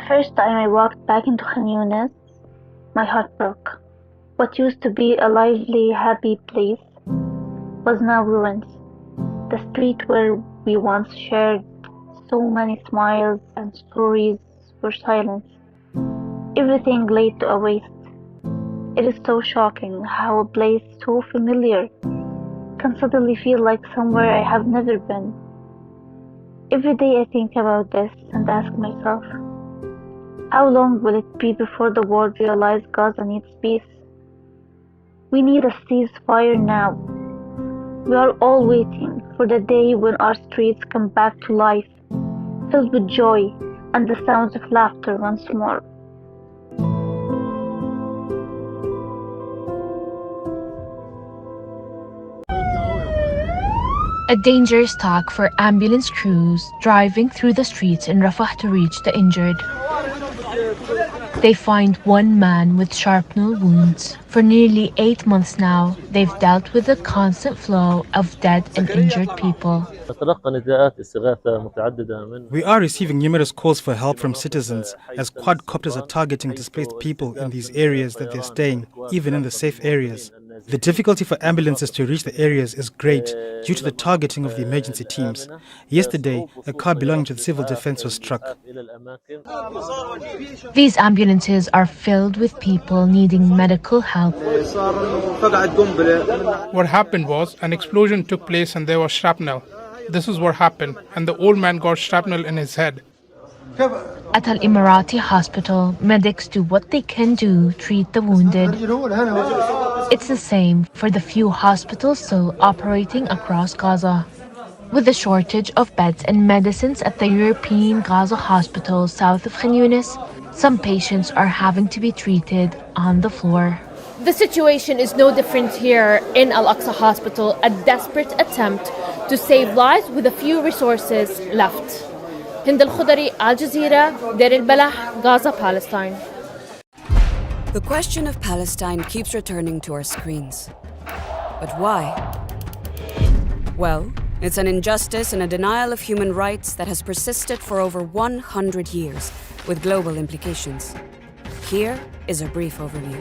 First time I walked back into Khan Yunis, my heart broke. What used to be a lively, happy place was now ruins. The street where we once shared so many smiles and stories were silence. Everything laid to a waste. It is so shocking how a place so familiar can suddenly feel like somewhere I have never been. Every day I think about this and ask myself, how long will it be before the world realizes Gaza needs peace? We need a ceasefire now. We are all waiting for the day when our streets come back to life, filled with joy and the sounds of laughter once more. A dangerous task for ambulance crews driving through the streets in Rafah to reach the injured. They find one man with shrapnel wounds. For nearly 8 months now, they've dealt with the constant flow of dead and injured people. We are receiving numerous calls for help from citizens as quadcopters are targeting displaced people in these areas that they're staying, even in the safe areas. The difficulty for ambulances to reach the areas is great due to the targeting of the emergency teams. Yesterday, a car belonging to the civil defense was struck. These ambulances are filled with people needing medical help. What happened was an explosion took place and there was shrapnel. This is what happened, and the old man got shrapnel in his head. At Al Emirati Hospital, medics do what they can do to treat the wounded. It's the same for the few hospitals still operating across Gaza. With the shortage of beds and medicines at the European Gaza hospitals south of Khan Yunis, some patients are having to be treated on the floor. The situation is no different here in Al-Aqsa Hospital, a desperate attempt to save lives with a few resources left. Hind Al-Khudari, Al Jazeera, Deir al-Balah, Gaza, Palestine. The question of Palestine keeps returning to our screens. But why? Well, it's an injustice and a denial of human rights that has persisted for over 100 years, with global implications. Here is a brief overview.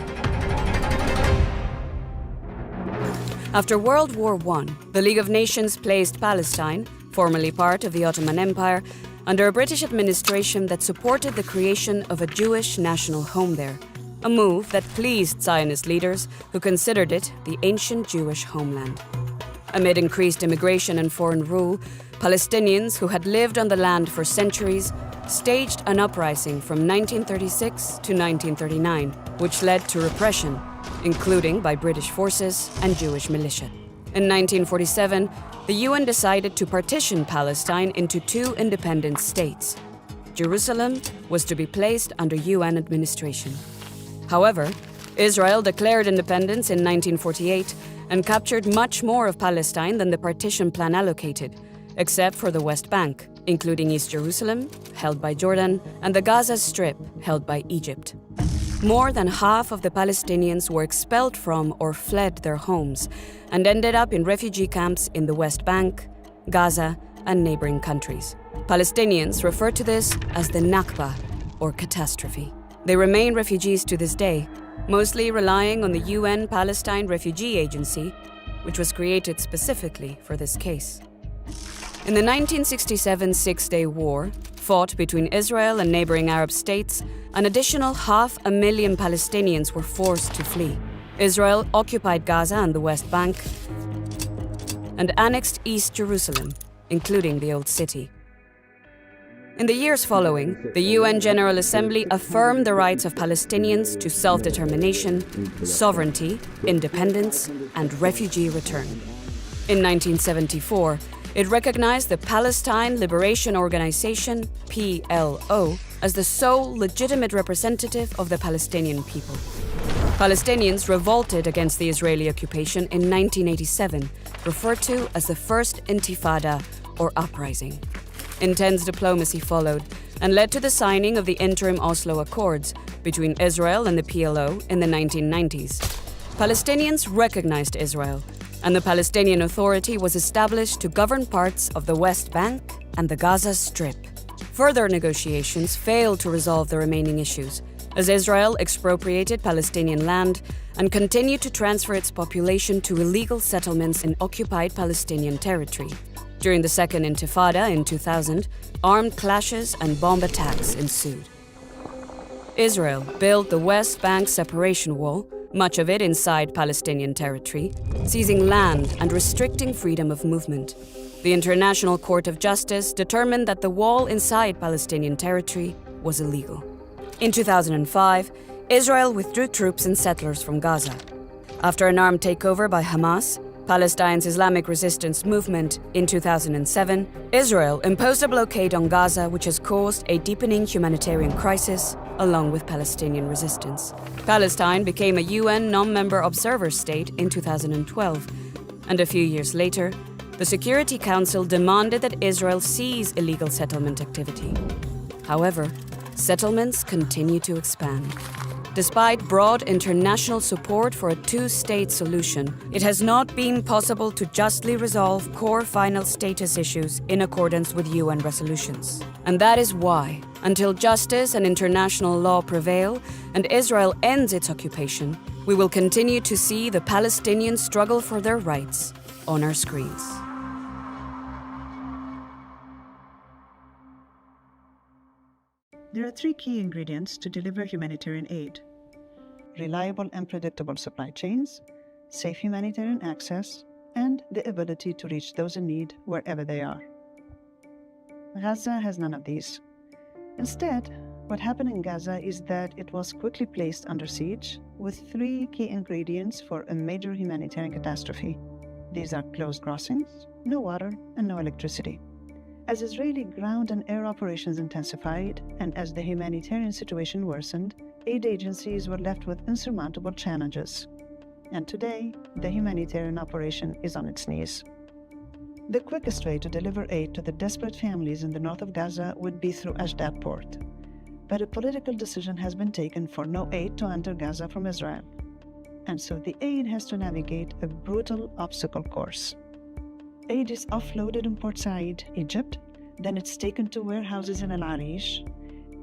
After World War I, the League of Nations placed Palestine, formerly part of the Ottoman Empire, under a British administration that supported the creation of a Jewish national home there, a move that pleased Zionist leaders who considered it the ancient Jewish homeland. Amid increased immigration and foreign rule, Palestinians who had lived on the land for centuries staged an uprising from 1936 to 1939, which led to repression, including by British forces and Jewish militia. In 1947, the UN decided to partition Palestine into 2 independent states. Jerusalem was to be placed under UN administration. However, Israel declared independence in 1948 and captured much more of Palestine than the partition plan allocated, except for the West Bank, including East Jerusalem, held by Jordan, and the Gaza Strip, held by Egypt. More than half of the Palestinians were expelled from or fled their homes and ended up in refugee camps in the West Bank, Gaza, and neighboring countries. Palestinians refer to this as the Nakba, or catastrophe. They remain refugees to this day, mostly relying on the UN Palestine Refugee Agency, which was created specifically for this case. In the 1967 Six-Day War, fought between Israel and neighboring Arab states, an additional 500,000 Palestinians were forced to flee. Israel occupied Gaza and the West Bank and annexed East Jerusalem, including the Old City. In the years following, the UN General Assembly affirmed the rights of Palestinians to self-determination, sovereignty, independence, and refugee return. In 1974, it recognized the Palestine Liberation Organization, PLO, as the sole legitimate representative of the Palestinian people. Palestinians revolted against the Israeli occupation in 1987, referred to as the First Intifada, or uprising. Intense diplomacy followed and led to the signing of the interim Oslo Accords between Israel and the PLO in the 1990s. Palestinians recognized Israel, and the Palestinian Authority was established to govern parts of the West Bank and the Gaza Strip. Further negotiations failed to resolve the remaining issues, as Israel expropriated Palestinian land and continued to transfer its population to illegal settlements in occupied Palestinian territory. During the Second Intifada in 2000, armed clashes and bomb attacks ensued. Israel built the West Bank separation wall, much of it inside Palestinian territory, seizing land and restricting freedom of movement. The International Court of Justice determined that the wall inside Palestinian territory was illegal. In 2005, Israel withdrew troops and settlers from Gaza. After an armed takeover by Hamas, Palestine's Islamic resistance movement, in 2007, Israel imposed a blockade on Gaza, which has caused a deepening humanitarian crisis, along with Palestinian resistance. Palestine became a UN non-member observer state in 2012, and a few years later, the Security Council demanded that Israel cease illegal settlement activity. However, settlements continue to expand. Despite broad international support for a two-state solution, it has not been possible to justly resolve core final status issues in accordance with UN resolutions. And that is why, until justice and international law prevail and Israel ends its occupation, we will continue to see the Palestinians struggle for their rights on our screens. There are three key ingredients to deliver humanitarian aid: reliable and predictable supply chains, safe humanitarian access, and the ability to reach those in need wherever they are. Gaza has none of these. Instead, what happened in Gaza is that it was quickly placed under siege with three key ingredients for a major humanitarian catastrophe. These are closed crossings, no water, and no electricity. As Israeli ground and air operations intensified, and as the humanitarian situation worsened, aid agencies were left with insurmountable challenges. And today, the humanitarian operation is on its knees. The quickest way to deliver aid to the desperate families in the north of Gaza would be through Ashdod port. But a political decision has been taken for no aid to enter Gaza from Israel. And so the aid has to navigate a brutal obstacle course. Aid is offloaded in Port Said, Egypt, then it's taken to warehouses in Al Arish.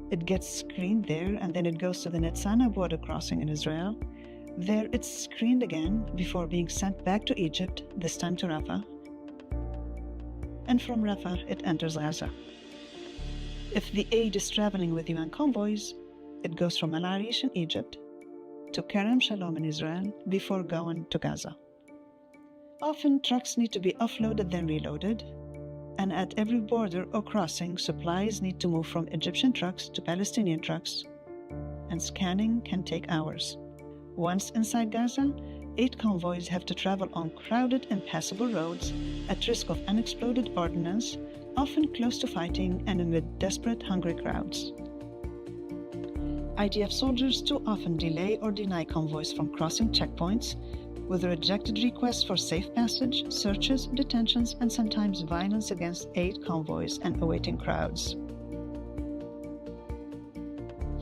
It gets screened there, and then it goes to the Netzana border crossing in Israel. There it's screened again before being sent back to Egypt, this time to Rafah. And from Rafah, it enters Gaza. If the aid is traveling with UN convoys, it goes from Al Arish in Egypt to Kerem Shalom in Israel before going to Gaza. Often, trucks need to be offloaded then reloaded, and at every border or crossing, supplies need to move from Egyptian trucks to Palestinian trucks, and scanning can take hours. Once inside Gaza, 8 convoys have to travel on crowded, impassable roads at risk of unexploded ordnance, often close to fighting and amid desperate, hungry crowds. IDF soldiers too often delay or deny convoys from crossing checkpoints, with rejected requests for safe passage, searches, detentions, and sometimes violence against aid convoys and awaiting crowds.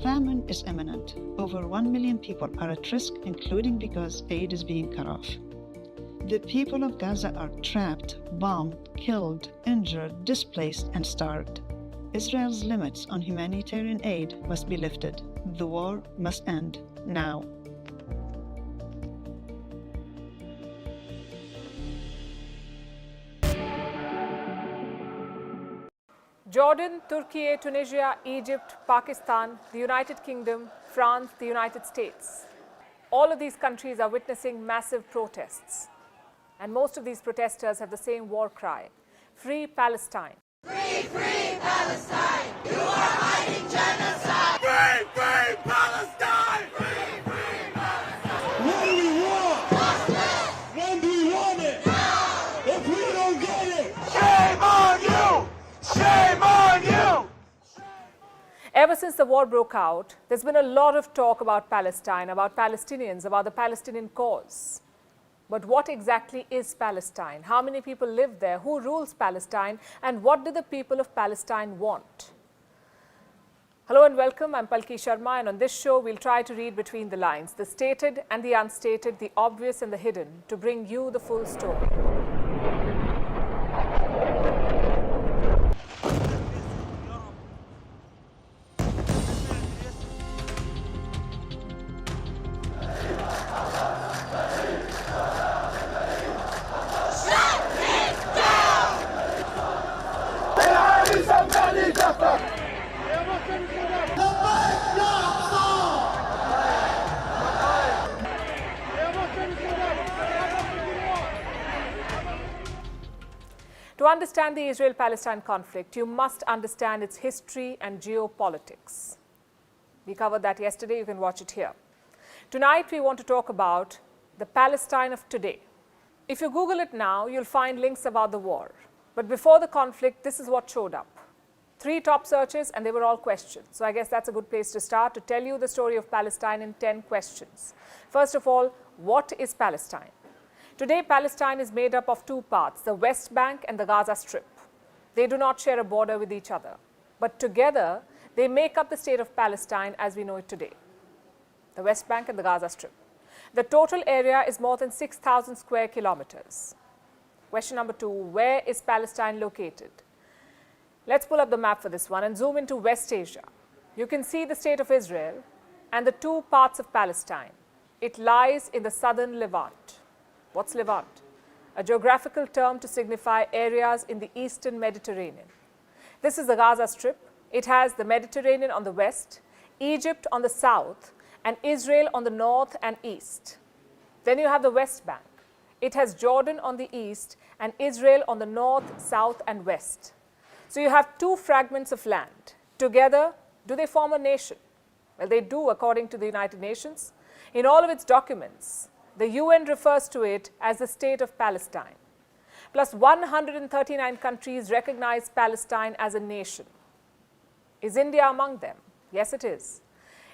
Famine is imminent. Over 1 million people are at risk, including because aid is being cut off. The people of Gaza are trapped, bombed, killed, injured, displaced, and starved. Israel's limits on humanitarian aid must be lifted. The war must end now. Jordan, Turkey, Tunisia, Egypt, Pakistan, the United Kingdom, France, the United States. All of these countries are witnessing massive protests. And most of these protesters have the same war cry: Free Palestine. Free, free Palestine! You are hiding genocide! Free, free Palestine! Free, free Palestine! What do we want? Justice! When do we want it? Now! If we don't get it, shame on you! Shame on you! Ever since the war broke out, there's been a lot of talk about Palestine, about Palestinians, about the Palestinian cause. But what exactly is Palestine? How many people live there? Who rules Palestine? And what do the people of Palestine want? Hello and welcome. I'm Palki Sharma, and on this show, we'll try to read between the lines, the stated and the unstated, the obvious and the hidden, to bring you the full story. To understand the Israel-Palestine conflict, you must understand its history and geopolitics. We covered that yesterday. You can watch it here. Tonight, we want to talk about the Palestine of today. If you Google it now, you'll find links about the war. But before the conflict, this is what showed up. 3 top searches, and they were all questions. So I guess that's a good place to start, to tell you the story of Palestine in 10 questions. First of all, what is Palestine? Today, Palestine is made up of 2 parts, the West Bank and the Gaza Strip. They do not share a border with each other, but together, they make up the state of Palestine as we know it today, the West Bank and the Gaza Strip. The total area is more than 6,000 square kilometers. Question number 2, where is Palestine located? Let's pull up the map for this one and zoom into West Asia. You can see the state of Israel and the 2 parts of Palestine. It lies in the southern Levant. What's Levant? A geographical term to signify areas in the eastern Mediterranean. This is the Gaza Strip. It has the Mediterranean on the west, Egypt on the south, and Israel on the north and east. Then you have the West Bank. It has Jordan on the east and Israel on the north, south, and west. So you have 2 fragments of land. Together, do they form a nation? Well, they do, according to the United Nations. In all of its documents, the UN refers to it as the State of Palestine. Plus 139 countries recognize Palestine as a nation. Is India among them? Yes, it is.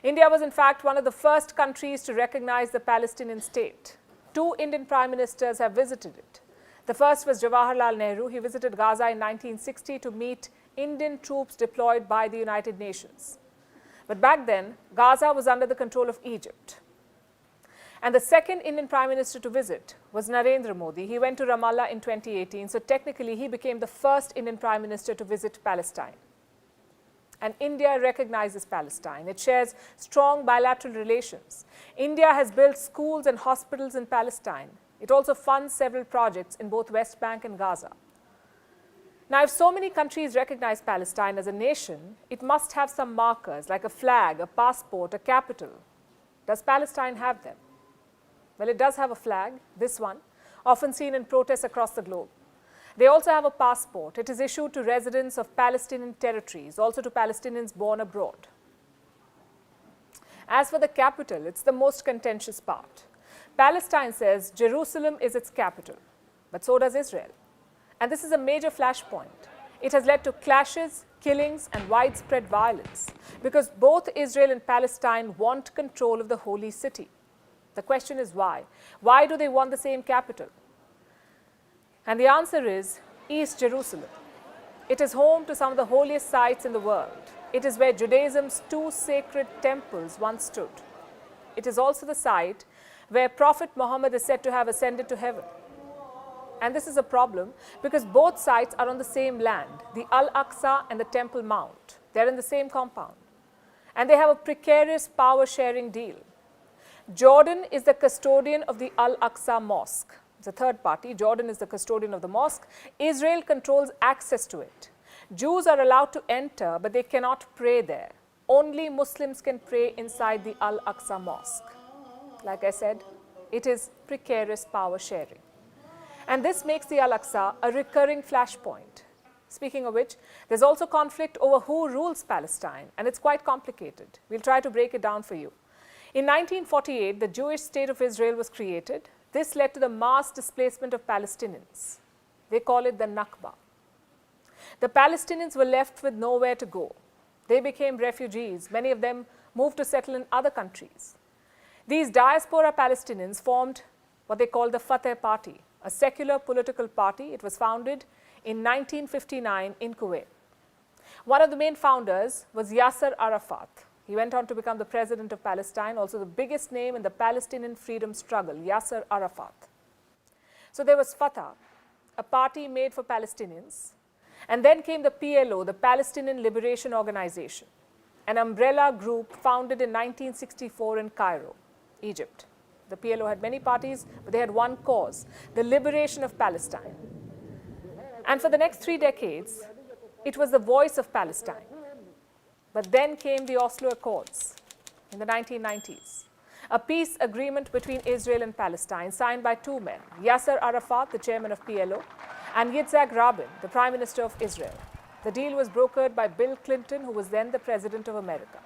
India was in fact one of the first countries to recognize the Palestinian state. 2 Indian prime ministers have visited it. The first was Jawaharlal Nehru. He visited Gaza in 1960 to meet Indian troops deployed by the United Nations. But back then, Gaza was under the control of Egypt. And the second Indian Prime Minister to visit was Narendra Modi. He went to Ramallah in 2018, so technically he became the first Indian Prime Minister to visit Palestine. And India recognizes Palestine. It shares strong bilateral relations. India has built schools and hospitals in Palestine. It also funds several projects in both West Bank and Gaza. Now, if so many countries recognize Palestine as a nation, it must have some markers like a flag, a passport, a capital. Does Palestine have them? Well, it does have a flag, this one, often seen in protests across the globe. They also have a passport. It is issued to residents of Palestinian territories, also to Palestinians born abroad. As for the capital, it's the most contentious part. Palestine says Jerusalem is its capital, but so does Israel. And this is a major flashpoint. It has led to clashes, killings, and widespread violence because both Israel and Palestine want control of the holy city. The question is why? Why do they want the same capital? And the answer is East Jerusalem. It is home to some of the holiest sites in the world. It is where Judaism's 2 sacred temples once stood. It is also the site where Prophet Muhammad is said to have ascended to heaven. And this is a problem because both sites are on the same land, the Al-Aqsa and the Temple Mount. They're in the same compound. And they have a precarious power-sharing deal. Jordan is the custodian of the Al-Aqsa Mosque. It's a third party. Jordan is the custodian of the mosque. Israel controls access to it. Jews are allowed to enter, but they cannot pray there. Only Muslims can pray inside the Al-Aqsa Mosque. Like I said, it is precarious power sharing. And this makes the Al-Aqsa a recurring flashpoint. Speaking of which, there's also conflict over who rules Palestine, and it's quite complicated. We'll try to break it down for you. In 1948, the Jewish state of Israel was created. This led to the mass displacement of Palestinians. They call it the Nakba. The Palestinians were left with nowhere to go. They became refugees. Many of them moved to settle in other countries. These diaspora Palestinians formed what they call the Fateh Party, a secular political party. It was founded in 1959 in Kuwait. One of the main founders was Yasser Arafat. He went on to become the president of Palestine, also the biggest name in the Palestinian freedom struggle, Yasser Arafat. So there was Fatah, a party made for Palestinians. And then came the PLO, the Palestinian Liberation Organization, an umbrella group founded in 1964 in Cairo, Egypt. The PLO had many parties, but they had one cause, the liberation of Palestine. And for the next 3 decades, it was the voice of Palestine. But then came the Oslo Accords in the 1990s, a peace agreement between Israel and Palestine signed by 2 men, Yasser Arafat, the chairman of PLO, and Yitzhak Rabin, the Prime Minister of Israel. The deal was brokered by Bill Clinton, who was then the President of America.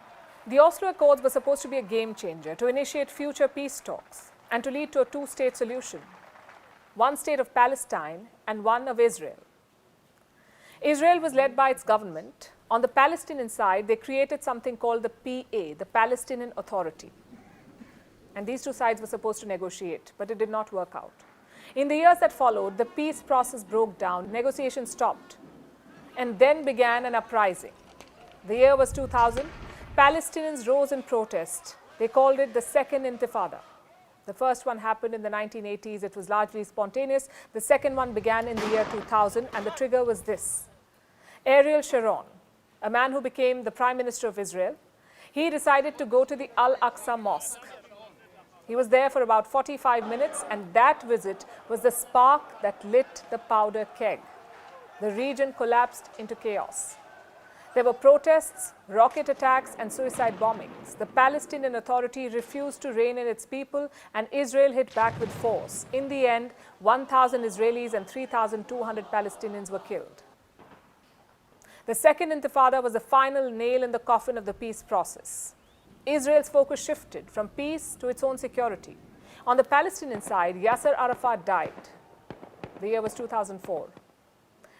The Oslo Accords were supposed to be a game changer, to initiate future peace talks, and to lead to a 2-state solution, one state of Palestine and one of Israel. Israel was led by its government. On the Palestinian side, they created something called the PA, the Palestinian Authority. And these 2 sides were supposed to negotiate, but it did not work out. In the years that followed, the peace process broke down, negotiations stopped, and then began an uprising. The year was 2000. Palestinians rose in protest. They called it the Second Intifada. The first one happened in the 1980s. It was largely spontaneous. The second one began in the year 2000, and the trigger was this. Ariel Sharon, a man who became the Prime Minister of Israel, he decided to go to the Al-Aqsa Mosque. He was there for about 45 minutes, and that visit was the spark that lit the powder keg. The region collapsed into chaos. There were protests, rocket attacks, and suicide bombings. The Palestinian Authority refused to rein in its people, and Israel hit back with force. In the end, 1,000 Israelis and 3,200 Palestinians were killed. The Second Intifada was the final nail in the coffin of the peace process. Israel's focus shifted from peace to its own security. On the Palestinian side, Yasser Arafat died. The year was 2004.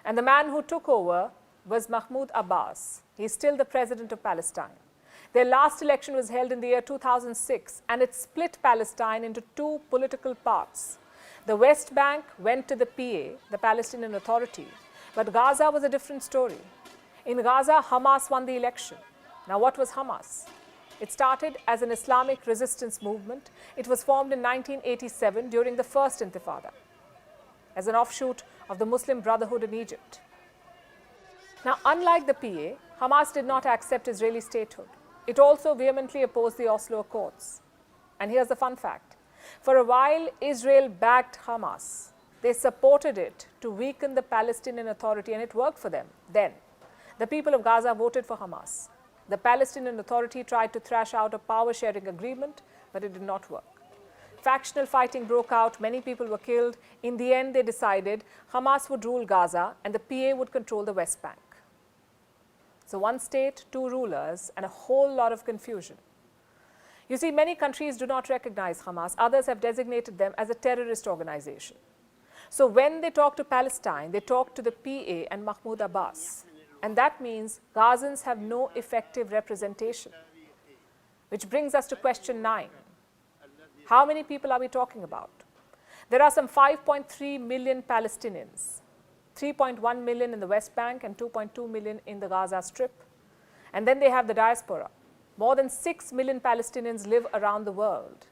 And the man who took over was Mahmoud Abbas. He's still the president of Palestine. Their last election was held in the year 2006, and it split Palestine into 2 political parts. The West Bank went to the PA, the Palestinian Authority, but Gaza was a different story. In Gaza, Hamas won the election. Now, what was Hamas? It started as an Islamic resistance movement. It was formed in 1987 during the First Intifada, as an offshoot of the Muslim Brotherhood in Egypt. Now, unlike the PA, Hamas did not accept Israeli statehood. It also vehemently opposed the Oslo Accords. And here's the fun fact. For a while, Israel backed Hamas. They supported it to weaken the Palestinian Authority, and it worked for them then. The people of Gaza voted for Hamas. The Palestinian Authority tried to thrash out a power-sharing agreement, but it did not work. Factional fighting broke out, many people were killed. In the end, they decided Hamas would rule Gaza and the PA would control the West Bank. So 1 state, 2 rulers, and a whole lot of confusion. You see, many countries do not recognize Hamas. Others have designated them as a terrorist organization. So when they talk to Palestine, they talk to the PA and Mahmoud Abbas. And that means Gazans have no effective representation. Which brings us to question 9. How many people are we talking about? There are some 5.3 million Palestinians, 3.1 million in the West Bank and 2.2 million in the Gaza Strip. And then they have the diaspora. More than 6 million Palestinians live around the world.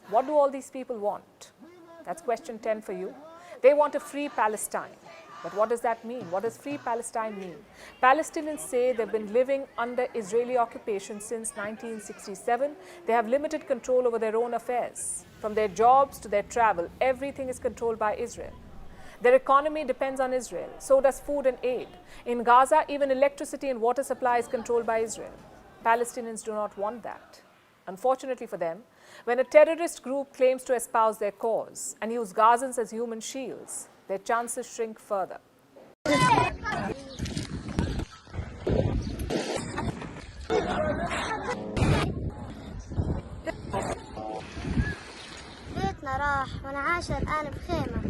What do all these people want? That's question 10 for you. They want a free Palestine. But what does that mean? What does free Palestine mean? Palestinians say they've been living under Israeli occupation since 1967. They have limited control over their own affairs. From their jobs to their travel, everything is controlled by Israel. Their economy depends on Israel. So does food and aid. In Gaza, even electricity and water supply is controlled by Israel. Palestinians do not want that. Unfortunately for them, when a terrorist group claims to espouse their cause and use Gazans as human shields, their chances shrink further. بيتنا راح وأنا عايشة الآن بخيمة.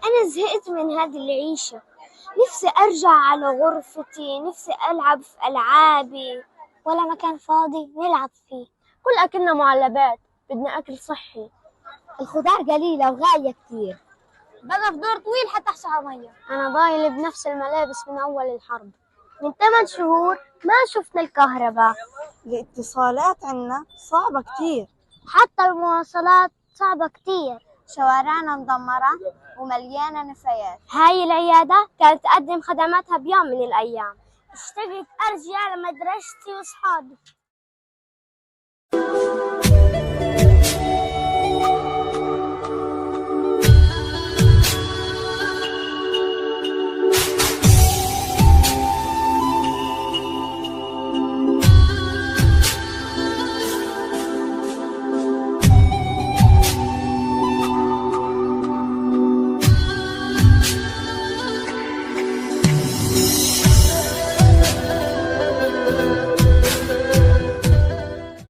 أنا زهقت من هذه العيشة، نفسي أرجع على غرفتي، نفسي ألعب في ألعابي، ولا مكان فاضي نلعب فيه، كل أكلنا معلبات، بدنا أكل صحي، الخضار قليلة وغالية كتير، بقى في دور طويل حتى أحصل على مية. أنا ضايل بنفس الملابس من أول الحرب، من 8 شهور ما شفنا الكهرباء، الاتصالات عنا صعبة كتير، حتى المواصلات صعبة كتير، شوارعنا مدمرة ومليانة نفايات. هاي العيادة كانت تقدم خدماتها بيوم من الأيام. اشتقت أرجع لمدرستي وصحابي.